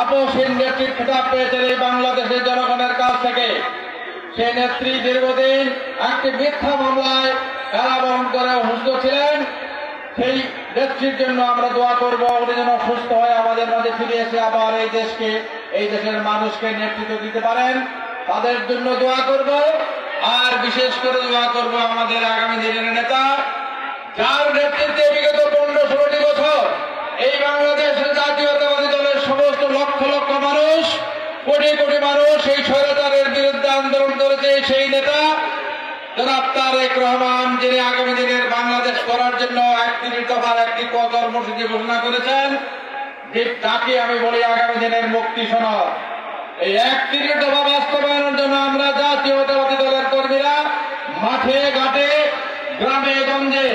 আপসহীন নেত্রীর খেতাব পেয়েছেন এই বাংলাদেশের জনগণের কাছ থেকে। সেই নেত্রী দীর্ঘদিন একটি মিথ্যা মামলায় কারাবরণ করে অসুস্থ ছিলেন। সেই নেত্রীর জন্য আমরা দোয়া করব, উনি যেন সুস্থ হয়ে আমাদের মাঝে ফিরে এসে আবার এই দেশকে, এই দেশের মানুষকে নেতৃত্ব দিতে পারেন। তাদের জন্য দোয়া করব। আর বিশেষ করে দোয়া করব আমাদের আগামী দিনের নেতা, যার নেতৃত্বে বিগত 15-16 বছর এই বাংলাদেশের জাতীয়তাবাদী দলের সমস্ত লক্ষ লক্ষ মানুষ, কোটি কোটি মানুষ এই স্বৈরাচারের বিরুদ্ধে আন্দোলন করেছে। সেই নেতা জনাব তারেক রহমান, যিনি আগামী দিনের বাংলাদেশ করার জন্য 31 দফার একটি কর্মসূচি ঘোষণা করেছেন, তাকে আমি বলি আগামী দিনের মুক্তি সনদ। এই 31 দফা বাস্তবায়নের জন্য আমরা জাতীয়তাবাদী দলের কর্মীরা মাঠে ঘাটে, গ্রামে গঞ্জে,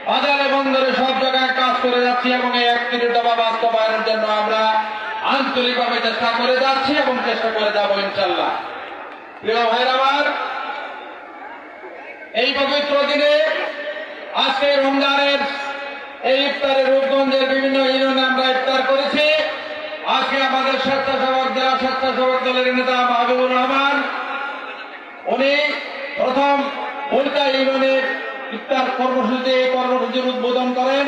বাজারে বন্দরে সব জায়গায় কাজ করে যাচ্ছি এবং এই 31 দফা বাস্তবায়নের জন্য আমরা আন্তরিকভাবে চেষ্টা করে যাচ্ছি এবং চেষ্টা করে যাব ইনশাল্লাহ। প্রিয় ভাইরা আমার, এই পবিত্র দিনে আজকে রমজানের এই ইফতারে রূপগঞ্জের বিভিন্ন ইউনিয়নে আমরা ইফতার করেছি। আজকে আমাদের স্বেচ্ছাসেবক জেলা স্বেচ্ছাসেবক দলের নেতা মাহবুবুর রহমান, উনি প্রথম ভুলকা ইউনিয়নের ইফতার কর্মসূচির উদ্বোধন করেন।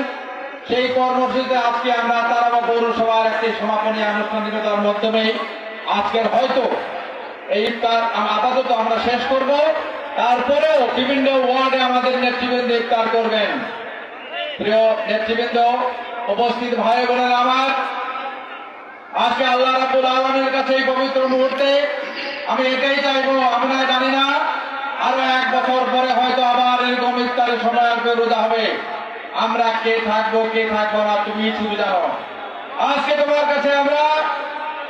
সেই কর্মসূচিতে আজকে আমরা তারাবা পৌরসভার একটি সমাপনী আনুষ্ঠানিকতার মাধ্যমে আজকের হয়তো এই ইফতার আপাতত আমরা শেষ করব। তারপরেও বিভিন্ন ওয়ার্ডে আমাদের নেতৃবৃন্দ ইফতার করবেন। প্রিয় নেতৃবৃন্দ, উপস্থিত ভাই বোনেরা আমার, আজকে আল্লাহ রাব্বুল আলামিনের কাছে এই পবিত্র মুহূর্তে আমি এটাই চাইবো, আমরা জানি না আরো 1 বছর পরে হয়তো আবার এরকম ইফতারের সময় আসবে, রোজা হবে। আমরা কে থাকবো কে থাকবো না তুমি শুধু জানো। আজকে তোমার কাছে আমরা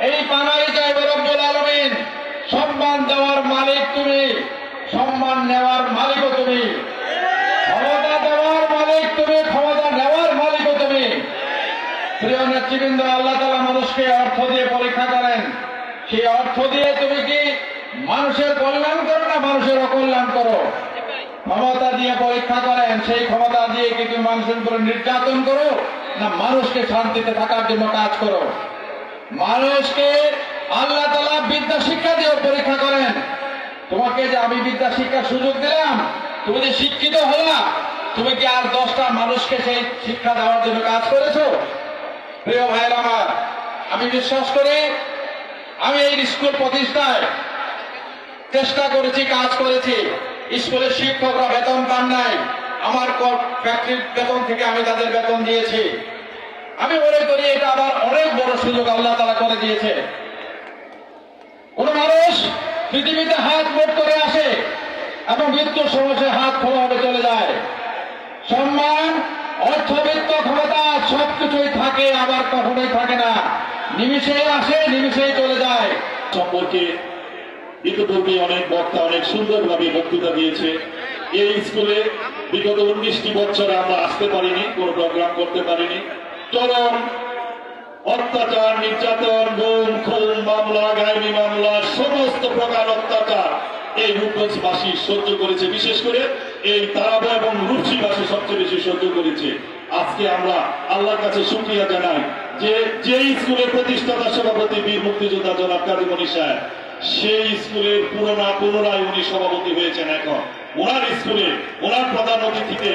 এই পানাই চাইবো, রব্বুল আলামিন, সম্মান দেওয়ার মালিক তুমি, সম্মান নেওয়ার মালিকও তুমি, ক্ষমতা দেওয়ার মালিক তুমি, ক্ষমতা নেওয়ার মালিকও তুমি। প্রিয় নেতৃবৃন্দ, আল্লাহ তাআলা মানুষকে অর্থ দিয়ে পরীক্ষা করেন। সেই অর্থ দিয়ে তুমি কি মানুষের কল্যাণ করো না মানুষের অকল্যাণ করো? ক্ষমতা দিয়ে পরীক্ষা করেন, সেই ক্ষমতা দিয়ে কি তুমি মানুষের উপরে নির্যাতন করো না মানুষকে শান্তিতে থাকার জন্য কাজ করো? মানুষকে আল্লাহ তাআলা বিদ্যা শিক্ষা দিয়ে পরীক্ষা করেন। তোমাকে যে আমি বিদ্যা শিক্ষার সুযোগ দিলাম, তুমি যে শিক্ষিত হলা, তুমি কি আর 10টা মানুষকে সেই শিক্ষা দেওয়ার জন্য কাজ করেছো? প্রিয় ভাইয়ের আমার, আমি বিশ্বাস করি আমি এই স্কুল প্রতিষ্ঠায় চেষ্টা করেছি, কাজ করেছি। স্কুলের শিক্ষকরা বেতন পান নাই, আমার ফ্যাক্টরির বেতন থেকে আমি তাদের বেতন দিয়েছি। আমি মনে করি এটা আবার অনেক বড় সুযোগ আল্লাহ তাআলা করে দিয়েছে। কোন মানুষ পৃথিবীতে হাত মুঠ করে আসে এবং মৃত্যুর সমস্যায় হাত খোলাভাবে চলে যায়। সম্মান, অর্থবিত্ত, ক্ষমতা সবকিছুই থাকে, আবার কখনোই থাকে না। নিমিষেই আসে, নিমিষেই চলে যায়। সম্পর্কে ইতিপূর্বে অনেক বক্তা অনেক সুন্দরভাবে বক্তৃতা দিয়েছে। এই স্কুলে বিগত 19টি বছর আমরা আসতে পারিনি, কোনো প্রোগ্রাম করতে পারিনি। চরম অত্যাচার, নির্যাতন, গুম, খুন, মামলা, গায়েবী মামলা, সমস্ত প্রকার অত্যাচার এই রূপগঞ্জবাসী সহ্য করেছে। বিশেষ করে এই তারাবা এবং রূপসীবাসী সবচেয়ে বেশি সহ্য করেছে। আজকে আমরা আল্লাহর কাছে শুকরিয়া জানাই যে স্কুলের প্রতিষ্ঠাতা সভাপতি বীর মুক্তিযোদ্ধা জনাব কাজী মনি সাহেব, সেই স্কুলের পুনরায় উনি সভাপতি হয়েছেন। এখন ওনার স্কুলে ওনার প্রধান অতিথিতে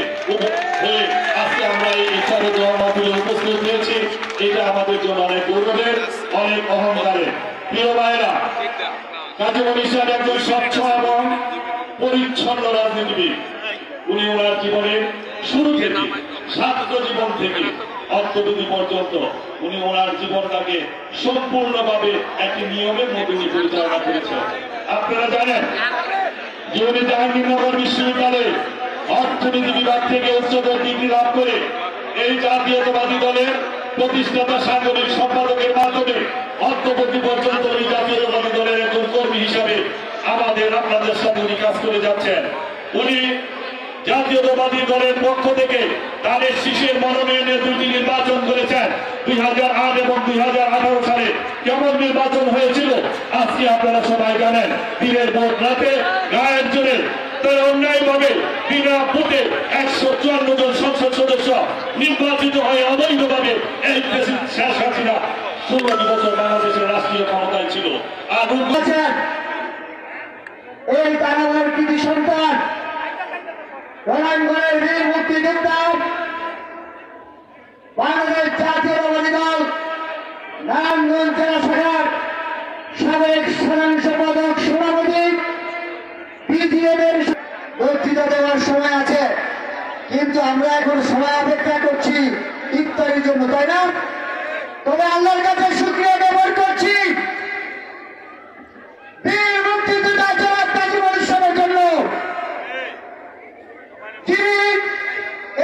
হয়ে আজকে আমরা এই ইফতারে দোয়া মাহফিলে উপস্থিত হয়েছি। এটা আমাদের জন্য অনেক গৌরবের, অনেক অহংকারের। প্রিয় ভাইয়েরা, কাজী মনি সাহেব একজন স্বচ্ছ এবং পরিচ্ছন্ন রাজনীতিবিদ। উনি ওনার জীবনের শুরু থেকে, ছাত্র জীবন থেকে অর্থনীতি পর্যন্ত উনি ওনার জীবনটাকে সম্পূর্ণভাবে একটি নিয়মের মধ্যে উনি পরিচালনা করেছেন। আপনারা জানেন যে উনি জাহাঙ্গীরনগর বিশ্ববিদ্যালয়ে অর্থনীতি বিভাগ থেকে উচ্চতর ডিগ্রি লাভ করে এই জাতীয়তাবাদী দলের প্রতিষ্ঠাতা সাংগঠনিক সম্পাদকের মাধ্যমে অর্থনীতি পর্যন্ত এই জাতীয়তাবাদী দলের একজন কর্মী হিসাবে আপনাদের সাথে উনি কাজ করে যাচ্ছেন। উনি জাতীয়তাবাদী দলের পক্ষ থেকে তাদের শীষের মনোনয়নের 2টি নির্বাচন করেছেন। 2008 এবং 2018 সালে কেমন নির্বাচন হয়েছিল আজকে আপনারা সবাই জানেন। দিনের ভোট রাতে গায়ের জোরে তারা অন্যায়ভাবে বিনা ভোটে 154 জন সংসদ সদস্য নির্বাচিত হয়ে অবৈধভাবে এই প্রেসিডেন্ট শেখ হাসিনা 16টি বছর বাংলাদেশের রাষ্ট্রীয় ক্ষমতায় ছিল। আর এই কারাগারের কৃতি সন্তান রণাঙ্গনের বীর মুক্তিযোদ্ধা বাংলাদেশ জাতীয়তাবাদী দল নারায়ণগঞ্জ জেলা শাখার সাবেক সাধারণ সম্পাদক সভাপতি বিজিএম এর বক্তৃতা দেওয়ার সময় আছে, কিন্তু আমরা এখন সময় অপেক্ষা করছি ইফতারির জন্য, তাই না? তবে আল্লাহর কাছে শুকরিয়া জ্ঞাপন করছি বীর মুক্তিযোদ্ধা জনাব কাজী মনির জন্য, যিনি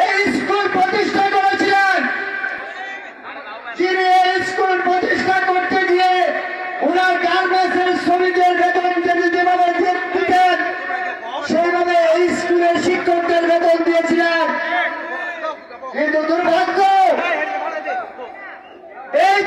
এই স্কুল প্রতিষ্ঠা করেছিলেন, যিনি এই স্কুল প্রতিষ্ঠা করতে গিয়ে ওনার গার্মেন্টসের শ্রমিকদের বেতন যেভাবে দিতেন সেইভাবে এই স্কুলের শিক্ষকদের বেতন দিয়েছিলেন। কিন্তু দুর্ভাগ্য এই